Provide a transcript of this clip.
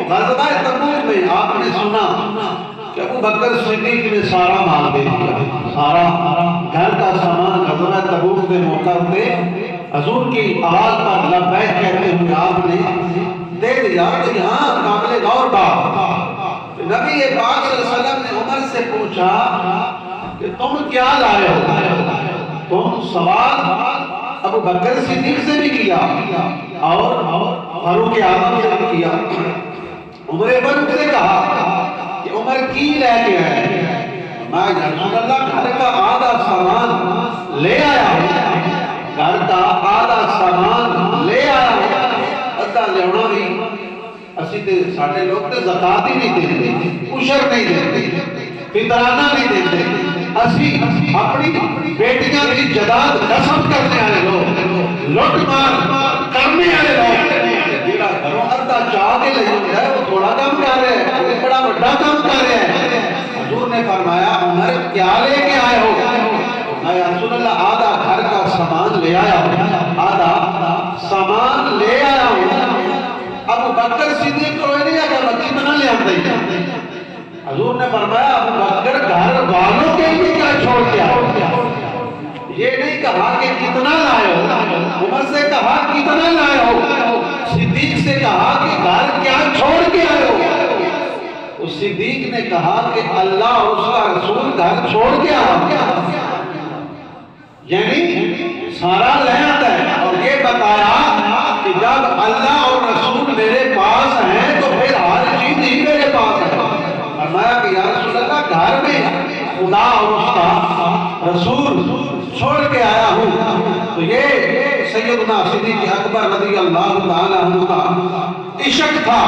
غزوہ تبوک میں آپ نے سنا کہ ابو بکر صدیق نے سارا مال دے دیا، سارا گھر کا سامان غزوہ تبوک کے موقع پہ حضور کی آواز پر لبیک کہتے ہوئے آپ نے دے دیا۔ تو یہاں قابل غور بات، نبی پاک صلی اللہ علیہ وسلم نے عمر سے پوچھا کہ تم کیا لائے ہو؟ تم سوال ابو بکر صدیق سے بھی کیا اور فاروق اعظم سے بھی کیا۔ عمر فاروق سے کہا کہ عمر کی لے کے آئے؟ میں رسول اللہ گھر کا آدھا سامان لے آیا ہوں، گھر کا آدھا سامان لے آیا ہوں، ادھا لیونا بھی اسی تے ساڑھے لوگ تے زکاة ہی نہیں دیتے، عشر نہیں دیتے، فطرانہ نہیں دیتے، اسی اپنی بیٹیاں کی جداد قسم کرنے آئے لوگ، لوٹ مار کرنے آئے لوگ، جیڑا گھروں ادھا چاہ کے لئے ہے وہ تھوڑا کام کر رہے ہیں، وہ بڑا بڑا کام کر رہے ہیں۔ حضور نے فرمایا عمر کیا لے کے آئے ہو؟ یا رسول اللہ آدھا گھر کا سامان لے آیا ہوں، آدھا سامان لے آیا ہوں۔ ابو بکر صدیق کو نہیں آگا میں کتنا لے آتا ہی؟ حضور نے فرمایا ابو بکر گھر والوں کے لیے کیا چھوڑ کے آئے؟ یہ نہیں کہا کہ کتنا لائے ہو، عمر سے کہا کتنا لائے ہو، صدیق سے کہا کہ گھر کیا چھوڑ کے آئے ہو؟ اس صدیق نے کہا کہ اللہ اور اس کا رسول گھر چھوڑ کے آیا، یعنی سارا لے آتا ہے، اور یہ بتایا کہ جب اللہ اور رسول میرے پاس ہیں تو پھر ہر چیز ہی میرے پاس ہے۔ فرمایا کہ یا رسول اللہ گھر میں خدا اور اس کا رسول چھوڑ کے آیا ہوں۔ تو یہ سیدنا صدیق اکبر رضی اللہ تعالیٰ عنہ کا عشق تھا